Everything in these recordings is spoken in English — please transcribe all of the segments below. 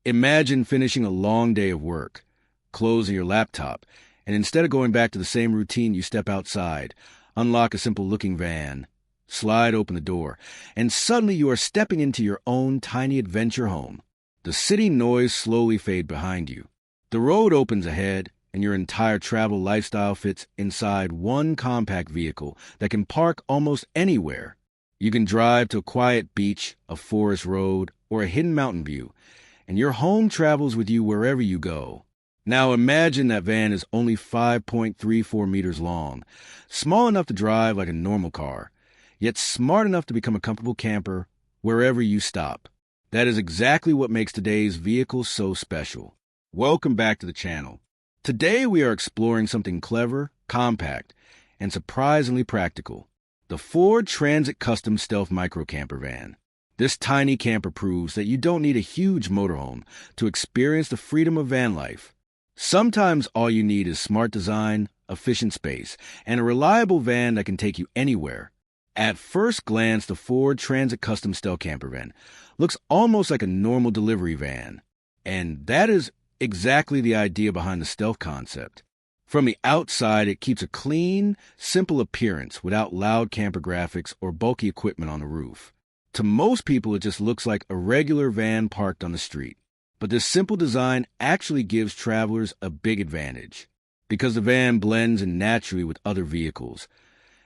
Imagine finishing a long day of work, closing your laptop, and instead of going back to the same routine, you step outside, unlock a simple-looking van, slide open the door, and suddenly you are stepping into your own tiny adventure home. The city noise slowly fades behind you. The road opens ahead, and your entire travel lifestyle fits inside one compact vehicle that can park almost anywhere. You can drive to a quiet beach, a forest road, or a hidden mountain view, and your home travels with you wherever you go. Now imagine that van is only 5.34 meters long, small enough to drive like a normal car, yet smart enough to become a comfortable camper wherever you stop. That is exactly what makes today's vehicle so special. Welcome back to the channel. Today we are exploring something clever, compact, and surprisingly practical. The Ford Transit Custom Stealth Micro Camper Van. This tiny camper proves that you don't need a huge motorhome to experience the freedom of van life. Sometimes all you need is smart design, efficient space, and a reliable van that can take you anywhere. At first glance, the Ford Transit Custom Stealth Camper Van looks almost like a normal delivery van. And that is exactly the idea behind the stealth concept. From the outside, it keeps a clean, simple appearance without loud camper graphics or bulky equipment on the roof. To most people, it just looks like a regular van parked on the street. But this simple design actually gives travelers a big advantage. Because the van blends in naturally with other vehicles,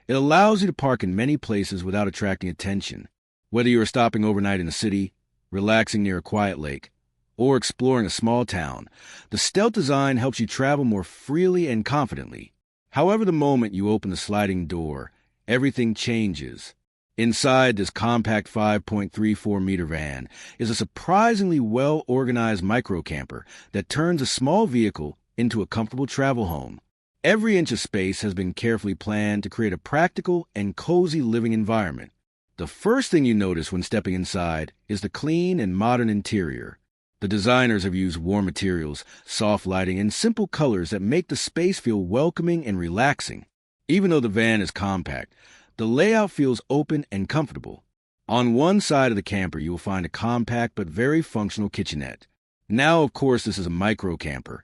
it allows you to park in many places without attracting attention. Whether you are stopping overnight in a city, relaxing near a quiet lake, or exploring a small town, the stealth design helps you travel more freely and confidently. However, the moment you open the sliding door, everything changes. Inside this compact 5.34-meter van is a surprisingly well-organized micro-camper that turns a small vehicle into a comfortable travel home. Every inch of space has been carefully planned to create a practical and cozy living environment. The first thing you notice when stepping inside is the clean and modern interior. The designers have used warm materials, soft lighting, and simple colors that make the space feel welcoming and relaxing. Even though the van is compact, the layout feels open and comfortable. On one side of the camper, you will find a compact but very functional kitchenette. Now, of course, this is a micro camper,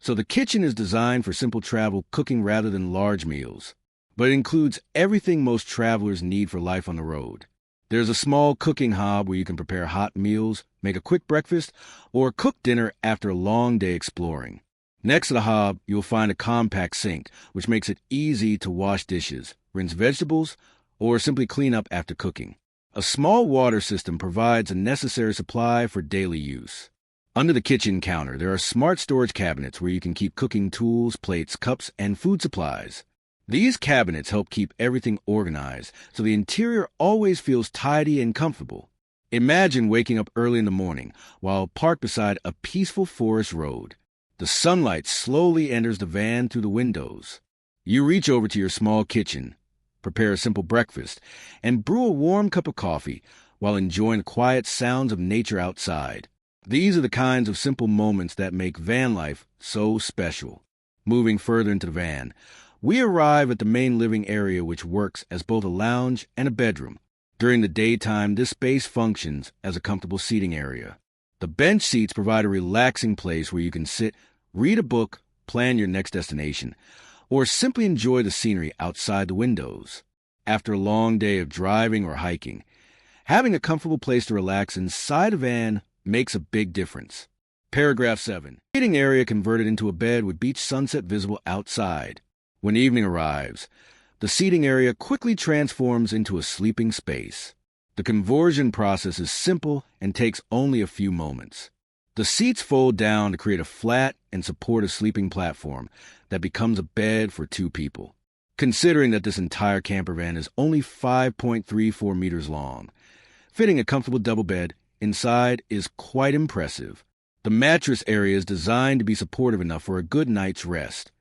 so the kitchen is designed for simple travel cooking rather than large meals. But it includes everything most travelers need for life on the road. There's a small cooking hob where you can prepare hot meals, make a quick breakfast, or cook dinner after a long day exploring. Next to the hob, you'll find a compact sink, which makes it easy to wash dishes, rinse vegetables, or simply clean up after cooking. A small water system provides a necessary supply for daily use. Under the kitchen counter, there are smart storage cabinets where you can keep cooking tools, plates, cups, and food supplies. These cabinets help keep everything organized, so the interior always feels tidy and comfortable. Imagine waking up early in the morning while parked beside a peaceful forest road. The sunlight slowly enters the van through the windows. You reach over to your small kitchen, prepare a simple breakfast, and brew a warm cup of coffee while enjoying the quiet sounds of nature outside. These are the kinds of simple moments that make van life so special. Moving further into the van, we arrive at the main living area, which works as both a lounge and a bedroom. During the daytime, this space functions as a comfortable seating area. The bench seats provide a relaxing place where you can sit, read a book, plan your next destination, or simply enjoy the scenery outside the windows. After a long day of driving or hiking, having a comfortable place to relax inside a van makes a big difference. Paragraph 7. Seating area converted into a bed with beach sunset visible outside. When evening arrives, the seating area quickly transforms into a sleeping space. The conversion process is simple and takes only a few moments. The seats fold down to create a flat and supportive sleeping platform that becomes a bed for two people. Considering that this entire camper van is only 5.34 meters long, fitting a comfortable double bed inside is quite impressive. The mattress area is designed to be supportive enough for a good night's rest,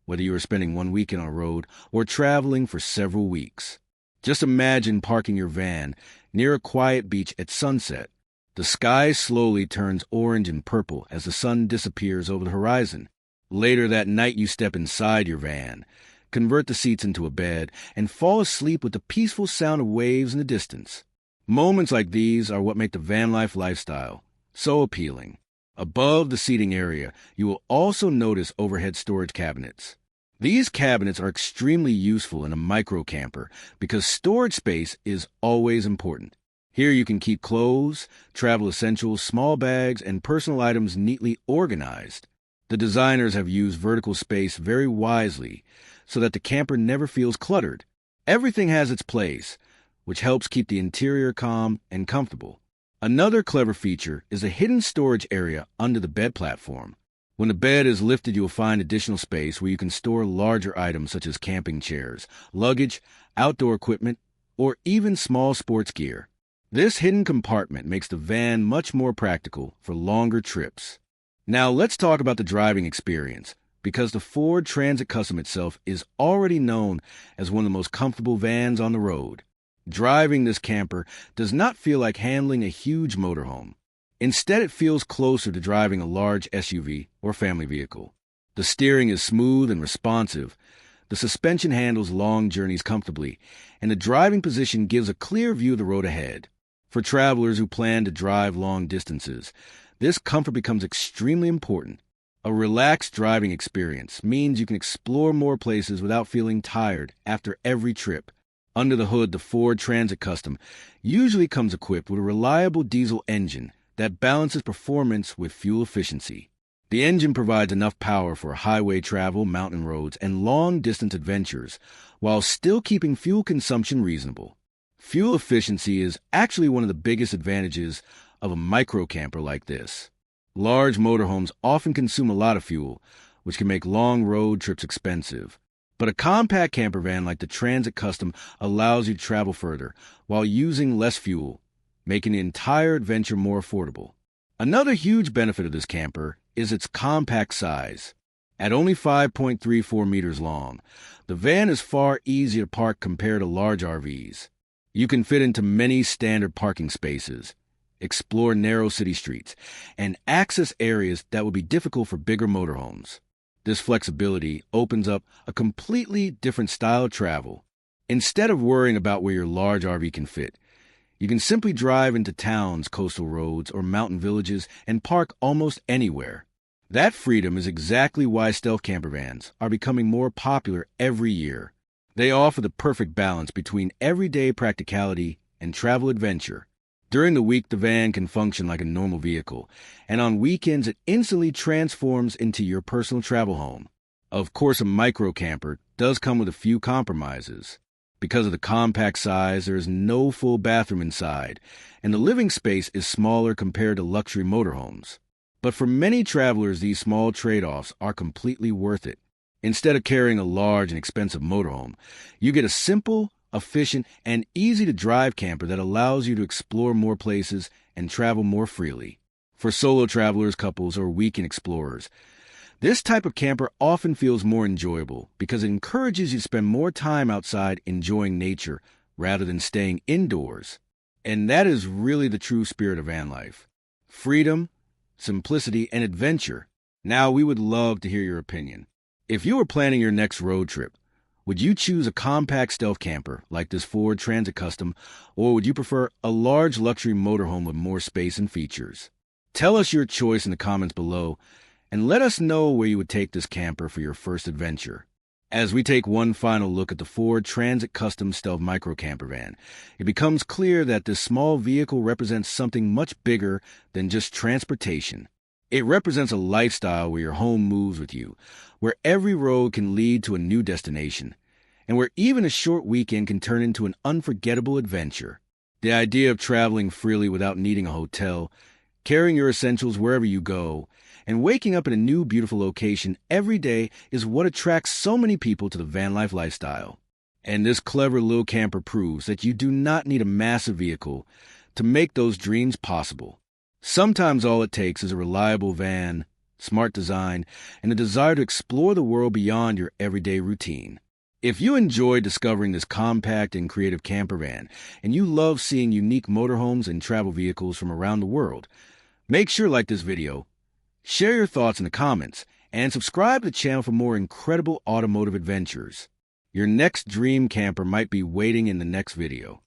whether you are spending one weekend on a road or traveling for several weeks. Just imagine parking your van near a quiet beach at sunset. The sky slowly turns orange and purple as the sun disappears over the horizon. Later that night, you step inside your van, convert the seats into a bed, and fall asleep with the peaceful sound of waves in the distance. Moments like these are what make the van life lifestyle so appealing. Above the seating area, you will also notice overhead storage cabinets. These cabinets are extremely useful in a micro camper because storage space is always important. Here you can keep clothes, travel essentials, small bags, and personal items neatly organized. The designers have used vertical space very wisely so that the camper never feels cluttered. Everything has its place, which helps keep the interior calm and comfortable. Another clever feature is a hidden storage area under the bed platform. When the bed is lifted, you'll find additional space where you can store larger items such as camping chairs, luggage, outdoor equipment, or even small sports gear. This hidden compartment makes the van much more practical for longer trips. Now let's talk about the driving experience, because the Ford Transit Custom itself is already known as one of the most comfortable vans on the road. Driving this camper does not feel like handling a huge motorhome. Instead, it feels closer to driving a large SUV or family vehicle. The steering is smooth and responsive. The suspension handles long journeys comfortably, and the driving position gives a clear view of the road ahead. For travelers who plan to drive long distances, this comfort becomes extremely important. A relaxed driving experience means you can explore more places without feeling tired after every trip. Under the hood, the Ford Transit Custom usually comes equipped with a reliable diesel engine that balances performance with fuel efficiency. The engine provides enough power for highway travel, mountain roads, and long-distance adventures, while still keeping fuel consumption reasonable. Fuel efficiency is actually one of the biggest advantages of a micro camper like this. Large motorhomes often consume a lot of fuel, which can make long road trips expensive. But a compact camper van like the Transit Custom allows you to travel further while using less fuel, making the entire adventure more affordable. Another huge benefit of this camper is its compact size. At only 5.34 meters long, the van is far easier to park compared to large RVs. You can fit into many standard parking spaces, explore narrow city streets, and access areas that would be difficult for bigger motorhomes. This flexibility opens up a completely different style of travel. Instead of worrying about where your large RV can fit, you can simply drive into towns, coastal roads, or mountain villages and park almost anywhere. That freedom is exactly why stealth camper vans are becoming more popular every year. They offer the perfect balance between everyday practicality and travel adventure. During the week, the van can function like a normal vehicle, and on weekends it instantly transforms into your personal travel home. Of course, a micro camper does come with a few compromises. Because of the compact size, there is no full bathroom inside, and the living space is smaller compared to luxury motorhomes. But for many travelers, these small trade-offs are completely worth it. Instead of carrying a large and expensive motorhome, you get a simple, efficient, and easy-to-drive camper that allows you to explore more places and travel more freely. For solo travelers, couples, or weekend explorers, this type of camper often feels more enjoyable because it encourages you to spend more time outside enjoying nature rather than staying indoors. And that is really the true spirit of van life. Freedom, simplicity, and adventure. Now, we would love to hear your opinion. If you were planning your next road trip, would you choose a compact stealth camper like this Ford Transit Custom, or would you prefer a large luxury motorhome with more space and features? Tell us your choice in the comments below, and let us know where you would take this camper for your first adventure. As we take one final look at the Ford Transit Custom Stealth Micro Camper Van, it becomes clear that this small vehicle represents something much bigger than just transportation. It represents a lifestyle where your home moves with you, where every road can lead to a new destination, and where even a short weekend can turn into an unforgettable adventure. The idea of traveling freely without needing a hotel, carrying your essentials wherever you go, and waking up in a new beautiful location every day is what attracts so many people to the van life lifestyle. And this clever little camper proves that you do not need a massive vehicle to make those dreams possible. Sometimes all it takes is a reliable van, smart design, and a desire to explore the world beyond your everyday routine. If you enjoy discovering this compact and creative camper van, and you love seeing unique motorhomes and travel vehicles from around the world, make sure to like this video, share your thoughts in the comments, and subscribe to the channel for more incredible automotive adventures. Your next dream camper might be waiting in the next video.